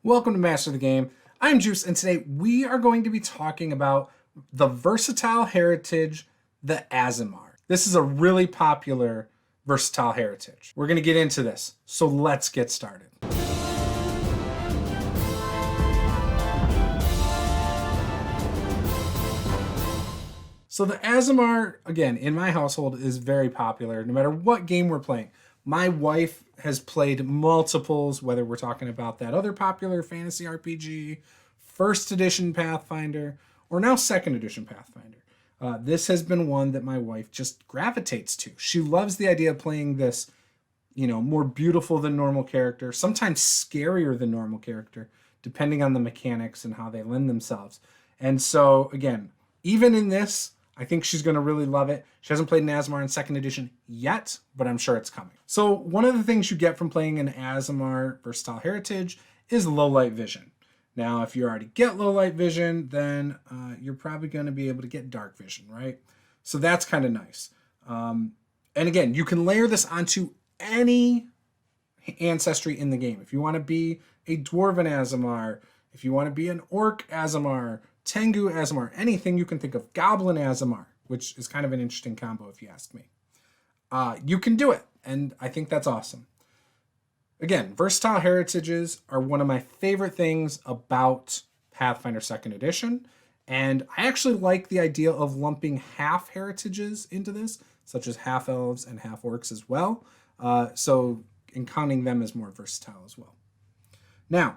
Welcome to Master the Game. I'm Juice, and today we are going to be talking about the Versatile Heritage, the Aasimar. This is a really popular Versatile Heritage. We're going to get into this, so let's get started. So the Aasimar, again, in my household is very popular, no matter what game we're playing. My wife has played multiples, whether we're talking about that other popular fantasy RPG, first edition Pathfinder, or now second edition Pathfinder. This has been one that my wife just gravitates to. She loves the idea of playing this, more beautiful than normal character, sometimes scarier than normal character, depending on the mechanics and how they lend themselves. And so, again, even in this, I think she's going to really love it. She hasn't played an Aasimar in second edition yet, but I'm sure it's coming. So one of the things you get from playing an Aasimar Versatile Heritage is low light vision. Now, if you already get low light vision, then you're probably going to be able to get dark vision, right? So that's kind of nice. And again, you can layer this onto any ancestry in the game. If you want to be a Dwarven Aasimar, if you want to be an Orc Aasimar, Tengu Aasimar, anything you can think of, Goblin Aasimar, which is kind of an interesting combo if you ask me. You can do it, and I think that's awesome. Again, Versatile Heritages are one of my favorite things about Pathfinder 2nd Edition, and I actually like the idea of lumping half heritages into this, such as half elves and half orcs as well, and counting them as more versatile as well. Now,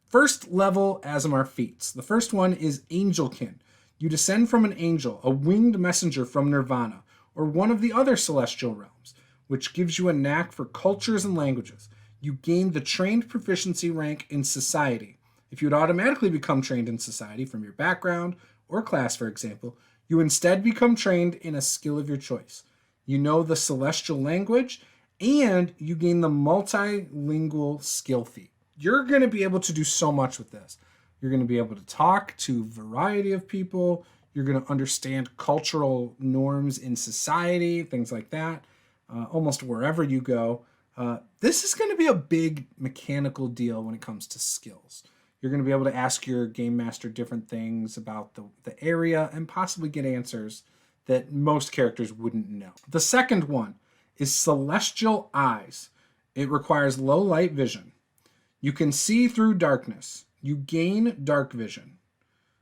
first level Aasimar feats. The first one is Angelkin. You descend from an angel, a winged messenger from Nirvana, or one of the other celestial realms, which gives you a knack for cultures and languages. You gain the trained proficiency rank in society. If you would automatically become trained in society from your background or class, for example, you instead become trained in a skill of your choice. You know the celestial language, and you gain the multilingual skill feat. You're going to be able to do so much with this. You're going to be able to talk to a variety of people. You're going to understand cultural norms in society, things like that, almost wherever you go. This is going to be a big mechanical deal when it comes to skills. You're going to be able to ask your game master different things about the area and possibly get answers that most characters wouldn't know. The second one is Celestial Eyes. It requires low light vision. You can see through darkness. You gain dark vision.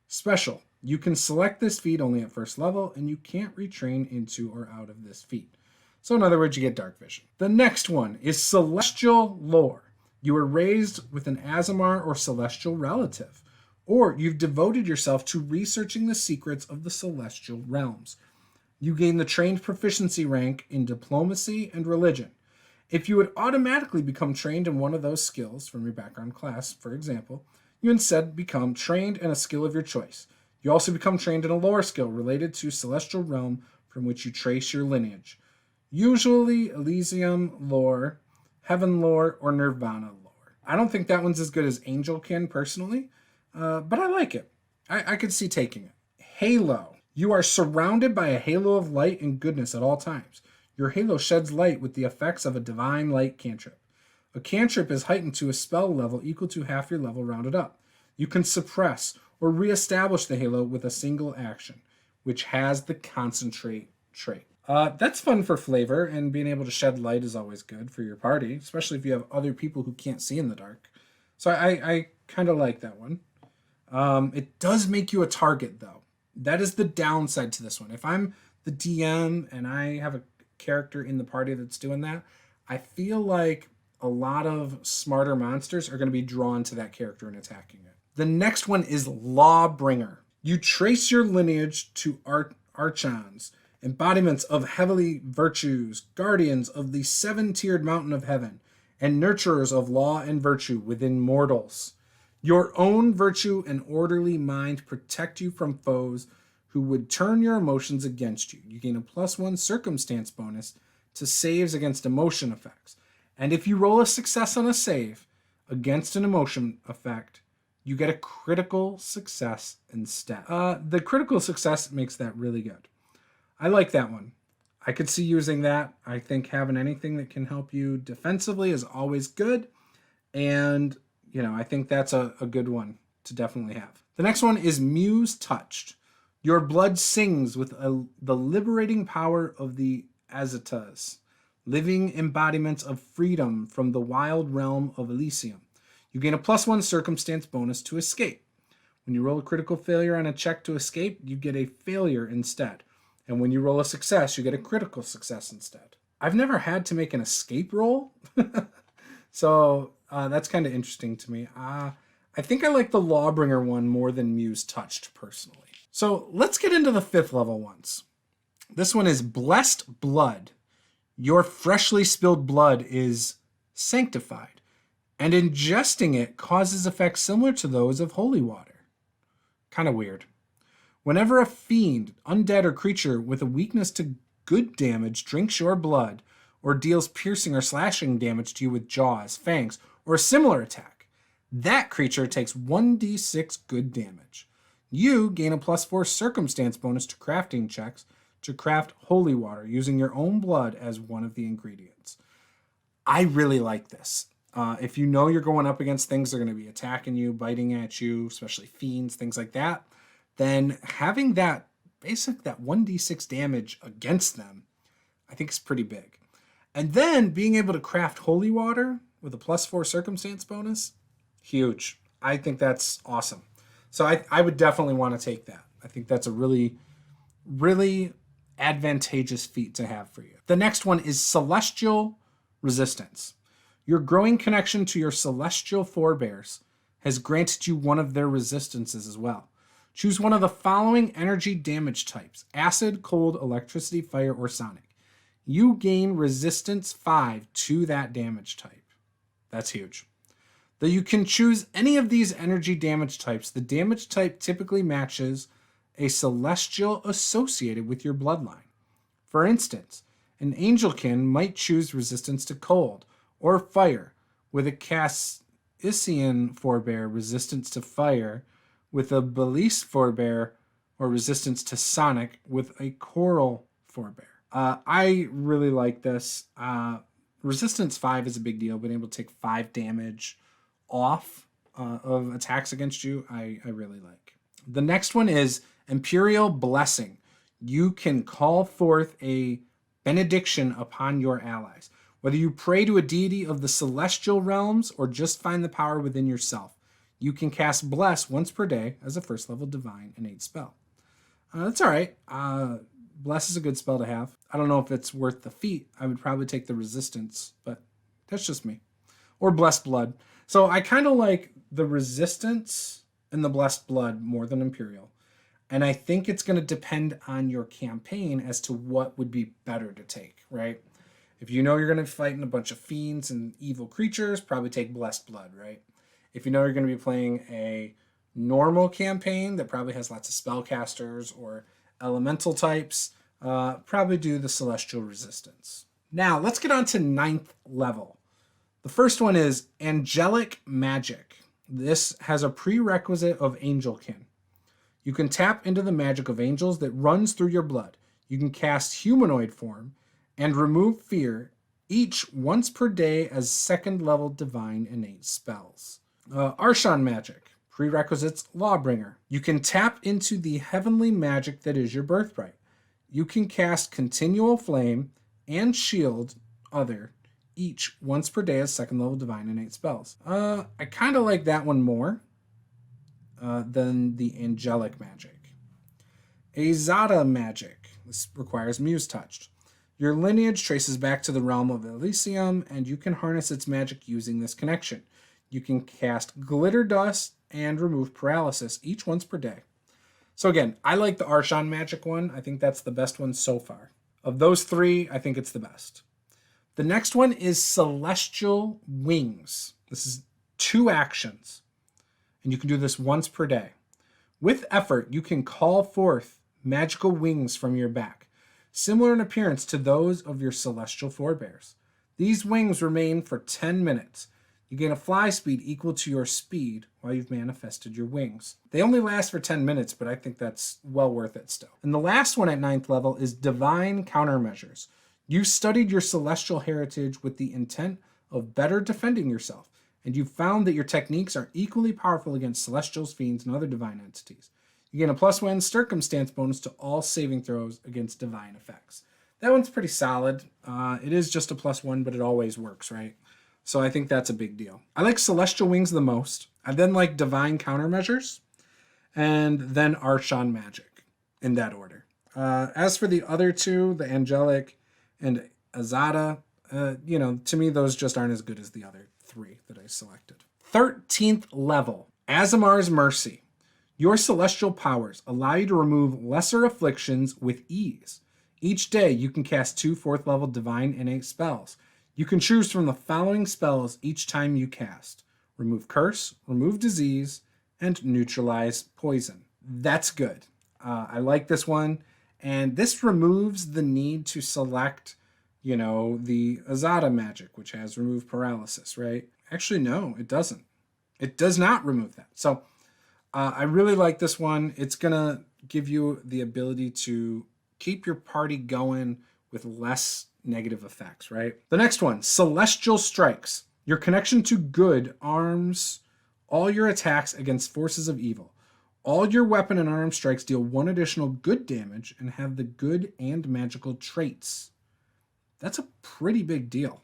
Special. You can select this feat only at first level, and you can't retrain into or out of this feat. So in other words, you get dark vision. The next one is Celestial Lore. You were raised with an Aasimar or celestial relative, or you've devoted yourself to researching the secrets of the celestial realms. You gain the trained proficiency rank in diplomacy and religion. If you would automatically become trained in one of those skills from your background class, for example, you instead become trained in a skill of your choice. You also become trained in a lore skill related to celestial realm from which you trace your lineage. Usually Elysium lore, Heaven lore, or Nirvana lore. I don't think that one's as good as Angelkin personally, but I like it. I could see taking it. Halo. You are surrounded by a halo of light and goodness at all times. Your halo sheds light with the effects of a divine light cantrip. A cantrip is heightened to a spell level equal to half your level rounded up. You can suppress or reestablish the halo with a single action, which has the concentrate trait. That's fun for flavor, and being able to shed light is always good for your party, especially if you have other people who can't see in the dark. So I kind of like that one. It does make you a target, though. That is the downside to this one. If I'm the DM and I have a character in the party that's doing that, I feel like a lot of smarter monsters are going to be drawn to that character and attacking it. The next one is Lawbringer. You trace your lineage to archons, embodiments of heavenly virtues, guardians of the seven-tiered mountain of heaven, and nurturers of law and virtue within mortals. Your own virtue and orderly mind protect you from foes who would turn your emotions against you. You gain a +1 circumstance bonus to saves against emotion effects. And if you roll a success on a save against an emotion effect, you get a critical success instead. The critical success makes that really good. I like that one. I could see using that. I think having anything that can help you defensively is always good. And I think that's a good one to definitely have. The next one is Muse Touched. Your blood sings with the liberating power of the Azitas, living embodiments of freedom from the wild realm of Elysium. You gain a +1 circumstance bonus to escape. When you roll a critical failure on a check to escape, you get a failure instead. And when you roll a success, you get a critical success instead. I've never had to make an escape roll, so that's kind of interesting to me. I think I like the Lawbringer one more than Muse Touched, personally. So let's get into the 5th level ones. This one is Blessed Blood. Your freshly spilled blood is sanctified, and ingesting it causes effects similar to those of holy water. Kind of weird. Whenever a fiend, undead, or creature with a weakness to good damage drinks your blood, or deals piercing or slashing damage to you with jaws, fangs, or a similar attack, that creature takes 1d6 good damage. You gain a +4 circumstance bonus to crafting checks to craft holy water using your own blood as one of the ingredients. I really like this. If you know you're going up against things that are going to be attacking you, biting at you, especially fiends, things like that, then having that 1d6 damage against them, I think is pretty big. And then being able to craft holy water with a +4 circumstance bonus, huge. I think that's awesome. So I would definitely want to take that. I think that's a really, really advantageous feat to have for you. The next one is Celestial Resistance. Your growing connection to your celestial forebears has granted you one of their resistances as well. Choose one of the following energy damage types: acid, cold, electricity, fire, or sonic. You gain resistance 5 to that damage type. That's huge. Though you can choose any of these energy damage types, the damage type typically matches a celestial associated with your bloodline. For instance, an Angelkin might choose resistance to cold or fire, with a Cassian forebear resistance to fire, with a Belize forebear or resistance to sonic, with a Coral forebear. I really like this. Resistance 5 is a big deal. Being able to take 5 damage off of attacks against you, I really like. The next one is Imperial Blessing. You can call forth a benediction upon your allies. Whether you pray to a deity of the celestial realms or just find the power within yourself, you can cast Bless once per day as a 1st level divine innate spell. That's all right. Bless is a good spell to have. I don't know if it's worth the feat. I would probably take the resistance, but that's just me. Or Blessed Blood. So I kind of like the resistance and the Blessed Blood more than Imperial. And I think it's going to depend on your campaign as to what would be better to take, right? If you know you're going to be fighting a bunch of fiends and evil creatures, probably take Blessed Blood, right? If you know you're going to be playing a normal campaign that probably has lots of spellcasters or elemental types, probably do the Celestial Resistance. Now, let's get on to 9th level. The first one is Angelic Magic. This has a prerequisite of Angelkin. You can tap into the magic of angels that runs through your blood. You can cast humanoid form and remove fear, each once per day as 2nd level divine innate spells. Arshan Magic. Prerequisites Lawbringer. You can tap into the heavenly magic that is your birthright. You can cast Continual Flame and Shield Other, each once per day as 2nd level divine innate spells. I kind of like that one more than the Angelic Magic. Azada Magic. This requires Muse Touched. Your lineage traces back to the realm of Elysium, and you can harness its magic using this connection. You can cast Glitter Dust and remove paralysis, each once per day. So again, I like the Arshan Magic one. I think that's the best one so far. Of those 3, I think it's the best. The next one is Celestial Wings. This is 2 actions, and you can do this once per day. With effort, you can call forth magical wings from your back, similar in appearance to those of your celestial forebears. These wings remain for 10 minutes. You gain a fly speed equal to your speed while you've manifested your wings. They only last for 10 minutes, but I think that's well worth it still. And the last one at 9th level is Divine Countermeasures. You studied your celestial heritage with the intent of better defending yourself and you've found that your techniques are equally powerful against celestials, fiends, and other divine entities. You gain a +1 circumstance bonus to all saving throws against divine effects. That one's pretty solid. It is just a +1, but it always works, right? So I think that's a big deal. I like Celestial Wings the most. I then like Divine Countermeasures, and then Archon Magic, in that order. As for the other two, the Angelic and Azada, to me, those just aren't as good as the other three that I selected. 13th level, Aasimar's Mercy. Your celestial powers allow you to remove lesser afflictions with ease. Each day, you can cast 2 4th level divine innate spells. You can choose from the following spells each time you cast: remove curse, remove disease, and neutralize poison. That's good. I like this one. And this removes the need to select, the Azada magic, which has remove paralysis, right? Actually, no, it doesn't. It does not remove that. So I really like this one. It's going to give you the ability to keep your party going with less negative effects, right? The next one, Celestial Strikes. Your connection to good arms all your attacks against forces of evil. All your weapon and arm strikes deal 1 additional good damage and have the good and magical traits. That's a pretty big deal,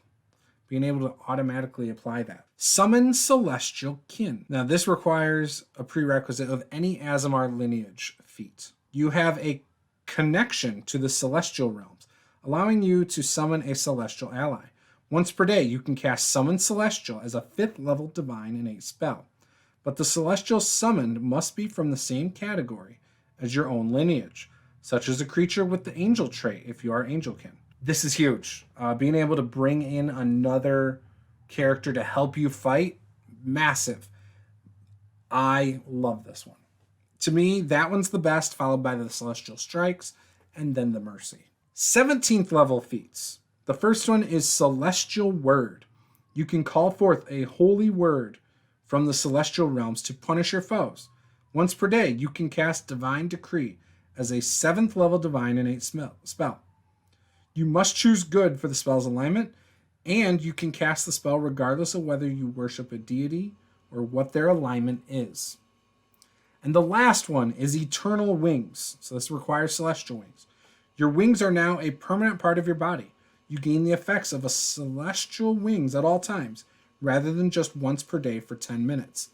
being able to automatically apply that. Summon Celestial Kin. Now, this requires a prerequisite of any Aasimar lineage feat. You have a connection to the celestial realms, allowing you to summon a celestial ally. Once per day, you can cast Summon Celestial as a 5th level divine innate spell. But the celestial summoned must be from the same category as your own lineage, such as a creature with the angel trait if you are angelkin. This is huge. Being able to bring in another character to help you fight, massive. I love this one. To me, that one's the best, followed by the Celestial Strikes, and then the Mercy. 17th level feats. The first one is Celestial Word. You can call forth a holy word from the celestial realms to punish your foes. Once per day, you can cast Divine Decree as a 7th level divine innate spell. You must choose good for the spell's alignment, and you can cast the spell regardless of whether you worship a deity or what their alignment is. And the last one is Eternal Wings. So this requires Celestial Wings. Your wings are now a permanent part of your body. You gain the effects of a celestial wings at all times, rather than just once per day for 10 minutes.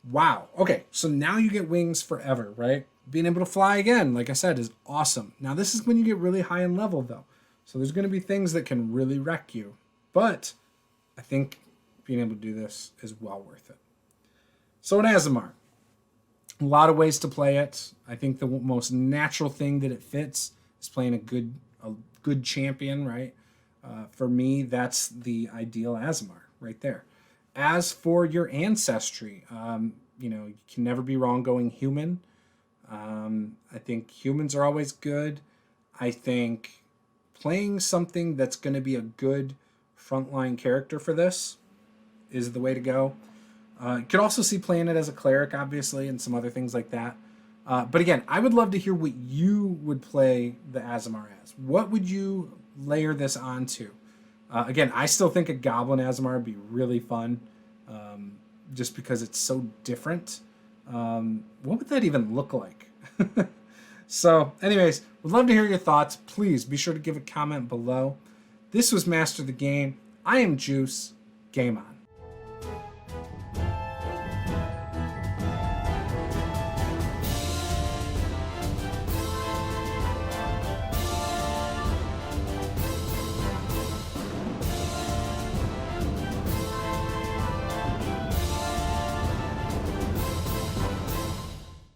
Wow. Okay, so now you get wings forever, right? Being able to fly again, like I said, is awesome. Now this is when you get really high in level, though. So there's going to be things that can really wreck you. But I think being able to do this is well worth it. So in Aasimar, a lot of ways to play it. I think the most natural thing that it fits is playing a good champion, right? For me, that's the ideal Aasimar right there. As for your ancestry, you can never be wrong going human. I think humans are always good. I think playing something that's going to be a good frontline character for this is the way to go. You could also see playing it as a cleric, obviously, and some other things like that. But again, I would love to hear what you would play the Aasimar as. What would you layer this onto? Again, I still think a Goblin Aasimar would be really fun, just because it's so different. What would that even look like? So, anyways, would love to hear your thoughts. Please be sure to give a comment below. This was Master the Game. I am Juice. Game on.